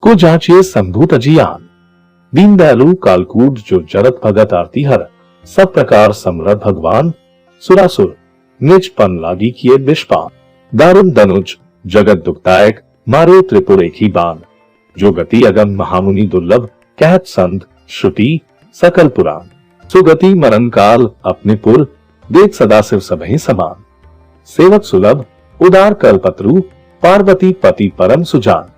को जांचिए संभूत अजियान। दीनदयालु कालकूट जो जरत भगत आरती हर, सब प्रकार समृद्ध भगवान, सुरासुर निजपन लागी किए विष्पान। दारुण धनुज जगत दुखदायक, मारे त्रिपुर एक ही बाण। जो गति अगम महामुनि दुर्लभ, कहत संत श्रुति सकल पुराण। सुगति मरण काल अपने पुर, देख सदा शिव सबहि समान। सेवक सुलभ उदार कल्पत्रु, पार्वती पति परम सुजान।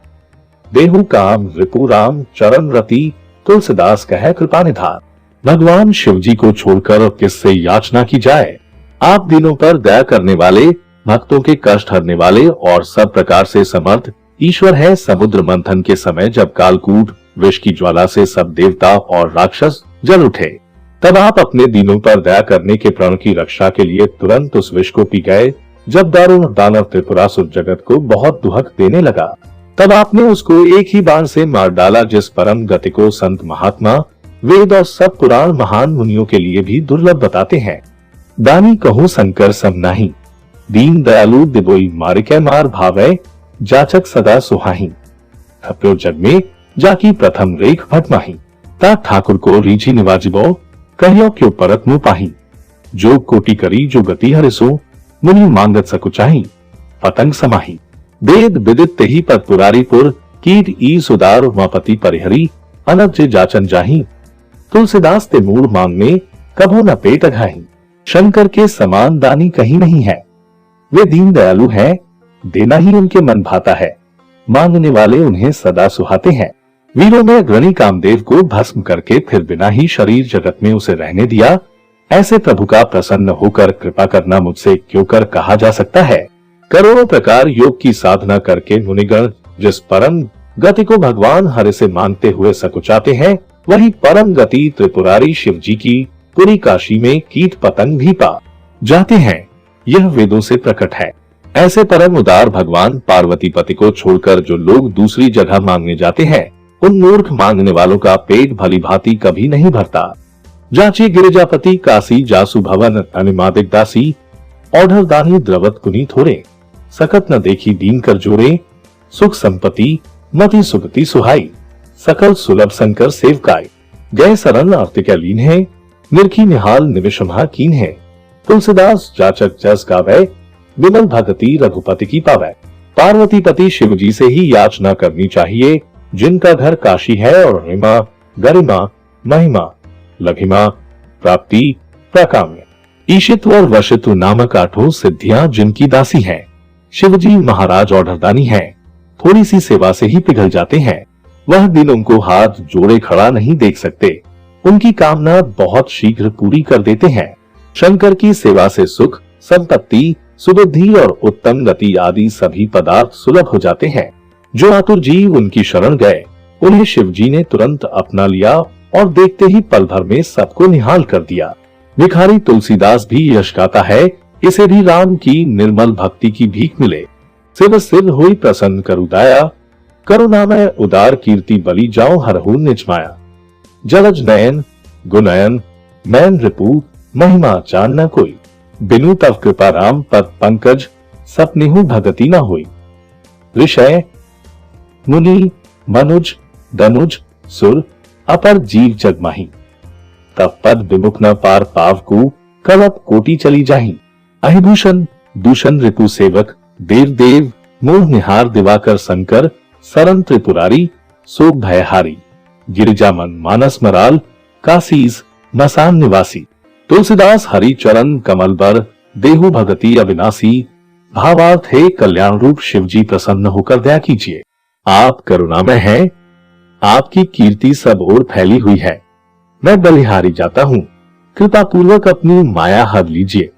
देहु काम रिपु राम, चरण रति तुलसीदास कहे कृपा निधान। भगवान शिव जी को छोड़कर किससे याचना की जाए। आप दिनों पर दया करने वाले, भक्तों के कष्ट हरने वाले और सब प्रकार से समर्थ ईश्वर है। समुद्र मंथन के समय जब कालकूट विष की ज्वाला से सब देवता और राक्षस जल उठे, तब आप अपने दिनों पर दया करने के प्रण की रक्षा के लिए तुरंत उस विष को पी गए। जब दारुण दानव त्रिपुरासुर जगत को बहुत दुहक देने लगा, तब आपने उसको एक ही बाण से मार डाला। जिस परम गति को संत महात्मा, वेद और सब पुराण महान मुनियों के लिए भी दुर्लभ बताते हैं। दानी कहूँ शंकर सम नाही, दीन दयालु दिबोई मारिकै मार भावै, जाचक सदा सुहाही। अपरो जग में जाकी प्रथम रेख भटमाही, ता ठाकुर को रीझी निवाजिबो, कहियो क्यों परत मुँह पाही। जो कोटि करी जो गति हरिसो, मुनि मांगत सकुचाही, पतंग समाही। वेद विदित तेहि पद पुरारीपुर, कीट ई सुदार उमापति परिहरी, अनब जे जाचन जाही। तुलसीदास ते मूड मांगने, कभो न पेट अघाही। शंकर के समान दानी कहीं नहीं है। वे दीन दयालु हैं, देना ही उनके मन भाता है। मांगने वाले उन्हें सदा सुहाते हैं। वीरों में अग्रणी कामदेव को भस्म करके फिर बिना ही शरीर जगत में उसे रहने दिया। ऐसे प्रभु का प्रसन्न होकर कृपा करना मुझसे क्यों कर कहा जा सकता है। करोड़ों प्रकार योग की साधना करके मुनिगण जिस परम गति को भगवान हरि से मानते हुए सकुचाते हैं, वही परम गति त्रिपुरारी शिव जी की पूरी काशी में कीट पतंग भी पा जाते हैं। यह वेदों से प्रकट है। ऐसे परम उदार भगवान पार्वती पति को छोड़कर जो लोग दूसरी जगह मांगने जाते हैं, उन मूर्ख मांगने वालों का पेट भली भांति कभी नहीं भरता। जांची गिरिजापति काशी जासु भवन, अनिमादिक दासी औढ़ दानी द्रवत कुनी थोरे। सकत न देखी दीन कर जोरे, सुख संपत्ति मति सुगति सुहाई। सकल सुलभ शंकर सेवकाई, गए सरल आर्तिक लीन है। निर्खी निहाल निमिषमहा कीन है। तुलसीदास जाचक जस गावे, विमल भगति रघुपति की पावे। पार्वती पति शिव जी से ही याचना करनी चाहिए, जिनका घर काशी है और रिमा गरिमा महिमा लघिमा प्राप्ति प्राकाम्य ईशित्व और वशित्व नामक 8 सिद्धियां जिनकी दासी हैं। शिवजी महाराज औढ़दानी हैं, थोड़ी सी सेवा से ही पिघल जाते हैं। वह दिन उनको हाथ जोड़े खड़ा नहीं देख सकते। उनकी कामना बहुत शीघ्र पूरी कर देते हैं। शंकर की सेवा से सुख संपत्ति सुबुद्धि और उत्तम गति आदि सभी पदार्थ सुलभ हो जाते हैं। जो आतुर जीव उनकी शरण गए, उन्हें शिव जी ने तुरंत अपना लिया और देखते ही पल भर में सबको निहाल कर दिया। भिखारी तुलसीदास भी यश गाता है, इसे भी राम की निर्मल भक्ति की भीख मिले। शिव सिर हुई प्रसन्न करुदाया, करुणामय उदार कीर्ति बलि जाओ हरहु निज माया। जलज नयन गुनयन मैन रिपु, महिमा जान न कोई। बिनु तव कृपा राम पद पंकज, सपनेहु भगति न हुई। ऋषय मुनि मनुज धनुज सुर, अपर जीव जगमाही। तब पद विमुख न पार पाव को, कलप कोटि चली जाही। अहिभूषण दूषण ऋतु सेवक, देव देव मोह निहार दिवाकर शंकर, सरन त्रिपुरारी सोग भयहारी। गिरिजा मन मानस मराल, काशीज मसान निवासी। तुलसीदास हरि चरण कमल बर, देहु भगति अविनाशी। भावार्थ है कल्याण रूप शिव जी प्रसन्न होकर दया कीजिए। आप करुणामय हैं, आपकी कीर्ति सब ओर फैली हुई है। मैं बलिहारी जाता हूँ, कृपा पूर्वक अपनी माया हर लीजिए।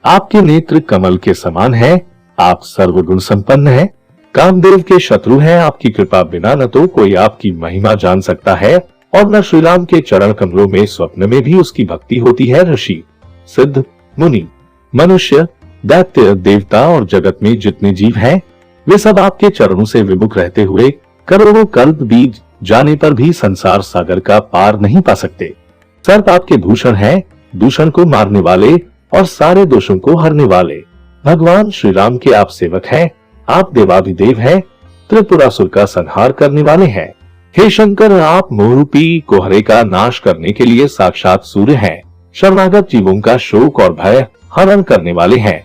आपके नेत्र कमल के समान है, आप सर्वगुण संपन्न हैं। कामदेव के शत्रु हैं, आपकी कृपा बिना न तो कोई आपकी महिमा जान सकता है और न श्री राम के चरण कमलों में स्वप्न में भी उसकी भक्ति होती है। ऋषि सिद्ध मुनि मनुष्य दैत्य देवता और जगत में जितने जीव हैं, वे सब आपके चरणों से विमुख रहते हुए करोड़ों कल्प बीत जाने पर भी संसार सागर का पार नहीं पा सकते। सर्प आपके भूषण हैं, दूषण को मारने वाले और सारे दोषों को हरने वाले। भगवान श्री राम के आप सेवक हैं, आप देवाधिदेव हैं, त्रिपुरासुर का संहार करने वाले हैं। हे शंकर, आप मोहरूपी कोहरे का नाश करने के लिए साक्षात सूर्य हैं। शरणागत जीवों का शोक और भय हरण करने वाले हैं।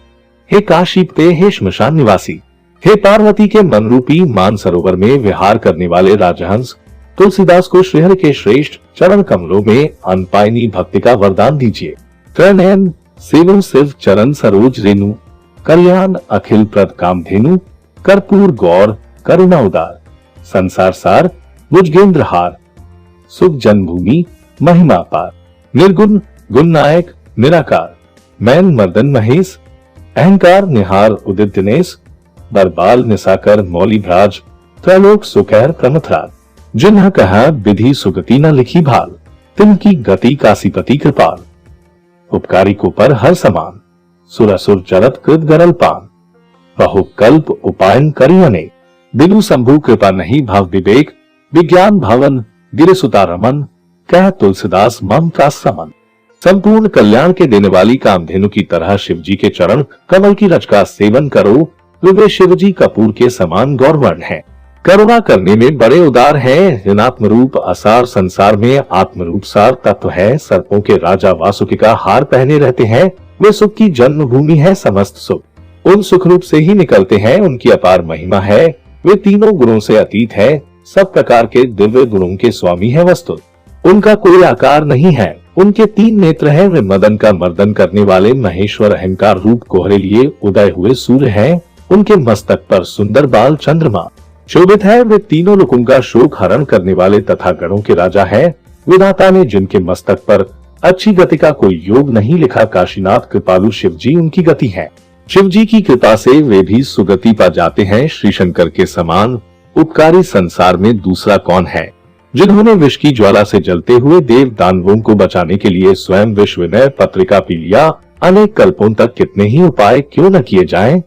हे काशीपते, हे श्मशान निवासी, हे पार्वती के मन रूपी मानसरोवर में विहार करने वाले राजहंस, तुलसीदास को श्रीहरि के श्रेष्ठ चरण कमलों में अनपायनी भक्ति का वरदान दीजिए। त्रिनयन सेवन शिव चरण सरोज रेणु, कल्याण अखिल प्रद कामधेनु, कर्पूर गौर करुणा उदार, संसार सार भुजगेंद्र हार, सुख जन्मभूमि महिमा पार, निर्गुण गुण नायक निराकार, मैन मर्दन महेश, अहंकार निहार उदित दिनेश, बरबाल निसाकर मौली भ्राज, त्रैलोक सुकैर प्रमथराज, जिन्ह कहा विधि सुगति न लिखी भाल, तिनकी गति काशीपति कृपाल, उपकारी को पर हर समान, सुरसुर जरत कृत गरल पान, बहुकल्प उपायन करी अनेक, बिनु शंभु कृपा नहीं भाव विवेक, विज्ञान भवन गिरिसुता रमन, कह तुलसीदास मम का समन। संपूर्ण कल्याण के देने वाली कामधेनु की तरह शिवजी के चरण कमल की रज का सेवन करो, वे शिवजी कपूर के समान गौरवर्ण हैं। करुणा करने में बड़े उदार हैं। ऋणात्म रूप असार संसार में आत्मरूप सार तत्व है। सर्पों के राजा वासुकी का हार पहने रहते हैं। वे सुख की जन्मभूमि है। समस्त सुख उन सुख रूप से ही निकलते हैं। उनकी अपार महिमा है। वे तीनों गुणों से अतीत है। सब प्रकार के दिव्य गुणों के स्वामी है। वस्तु उनका कोई आकार नहीं है। उनके 3 नेत्र हैं। वे मदन का मर्दन करने वाले महेश्वर अहंकार रूप कोहरे लिए उदय हुए सूर्य हैं। उनके मस्तक पर सुंदर बाल चंद्रमा शोभित है। वे तीनों लोगों का शोक हरण करने वाले तथा गणों के राजा है। विधाता ने जिनके मस्तक पर अच्छी गति का कोई योग नहीं लिखा, काशीनाथ कृपालु शिवजी उनकी गति है। शिवजी की कृपा से वे भी सुगति पा जाते हैं। श्री शंकर के समान उपकारी संसार में दूसरा कौन है, जिन्होंने विष की ज्वाला से जलते हुए देव दानवों को बचाने के लिए स्वयं विष विनय पत्रिका पी लिया। अनेक कल्पों तक कितने ही उपाय क्यों न किए जाएं।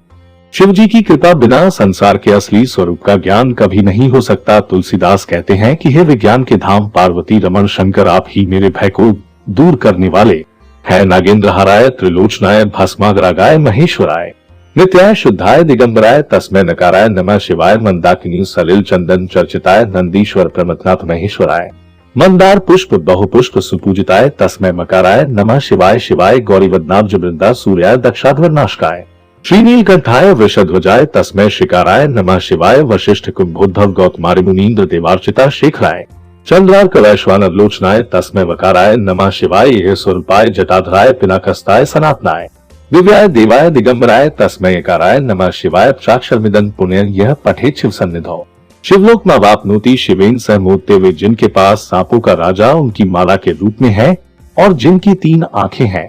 शिवजी की कृपा बिना संसार के असली स्वरूप का ज्ञान कभी नहीं हो सकता। तुलसीदास कहते हैं कि हे विज्ञान के धाम पार्वती रमण शंकर, आप ही मेरे भय को दूर करने वाले है। नागेंद्र हराय त्रिलोचनाय भस्माग्रागाय महेश्वराय, नित्याय शुद्धाय दिगंबराय तस्मै नकाराय नमः शिवाय, मंदाकिनी सलिल चंदन चर्चिताय नंदीश्वर प्रमथनाथ महेश्वराय, मंदार पुष्प बहुपुष्प सुपूजिताय तस्मै मकाराय नमः शिवाय शिवाय, गौरीवदनाब्ज वृंदा सूर्याय दक्षाध्वर नाशकाय, श्रीनीलकंठाय वृषध्वजाय तस्मै शिकाराय नमः शिवाय, वशिष्ठ कुंभोद्भव गौतमारि मुनीन्द्र देवार्चिता शेखराय, चंद्रार्क वैश्वानर लोचनाय तस्मै वकाराय नमः शिवाय, ये स्वरूपाय जटाधराय पिनाकस्ताय सनातनाय, दिव्याय देवाय दिगंबराय तस्मै यकाराय नमः शिवाय, चाक्षरमिदं पुण्य यह पठे शिव सन्निधौ, शिवलोक में वापनोति शिवेन सह मोदते हुए, जिनके पास सांपों का राजा उनकी माला के रूप में है और जिनकी 3 आंखें हैं,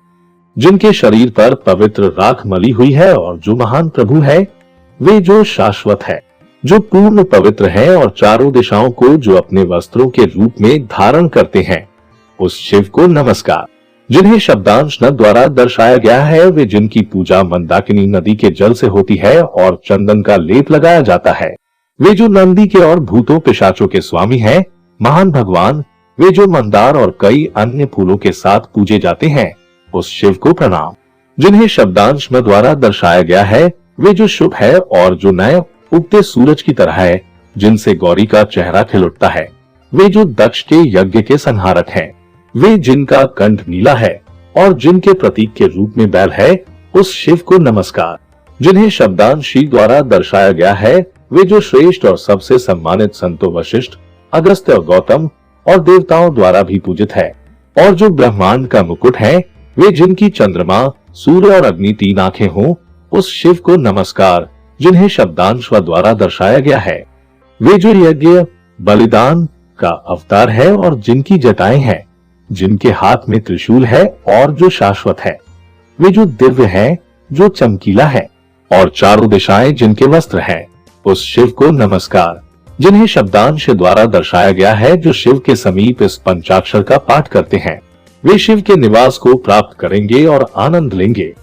जिनके शरीर पर पवित्र राख मली हुई है, और जो महान प्रभु है, वे जो शाश्वत है, जो पूर्ण पवित्र है, और चारों दिशाओं को जो अपने वस्त्रों के रूप में धारण करते हैं, उस शिव को नमस्कार। जिन्हें शब्दांश न द्वारा दर्शाया गया है, वे जिनकी पूजा मंदाकिनी नदी के जल से होती है और चंदन का लेप लगाया जाता है, वे जो नंदी के और भूतों पिशाचों के स्वामी हैं, महान भगवान, वे जो मंदार और कई अन्य फूलों के साथ पूजे जाते हैं, उस शिव को प्रणाम। जिन्हें शब्दांश में द्वारा दर्शाया गया है, वे जो शुभ है और जो नए उगते सूरज की तरह है, जिनसे गौरी का चेहरा खिल उठता है, वे जो दक्ष के यज्ञ के संहारक हैं, वे जिनका कंठ नीला है और जिनके प्रतीक के रूप में बैल है, उस शिव को नमस्कार। जिन्हें शब्दांशी द्वारा दर्शाया गया है, वे जो श्रेष्ठ और सबसे सम्मानित संतों वशिष्ठ, अगस्त्य और गौतम और देवताओं द्वारा भी पूजित है, और जो ब्रह्मांड का मुकुट है, वे जिनकी चंद्रमा सूर्य और अग्नि 3 आंखें हों, उस शिव को नमस्कार। जिन्हें शब्दांश द्वारा दर्शाया गया है, वे जो यज्ञ बलिदान का अवतार है और जिनकी जटाएं हैं, जिनके हाथ में त्रिशूल है और जो शाश्वत है, वे जो दिव्य है, जो चमकीला है, और चारों दिशाएं जिनके वस्त्र हैं, उस शिव को नमस्कार। जिन्हें शब्दांश द्वारा दर्शाया गया है, जो शिव के समीप इस पंचाक्षर का पाठ करते हैं, वे शिव के निवास को प्राप्त करेंगे और आनंद लेंगे।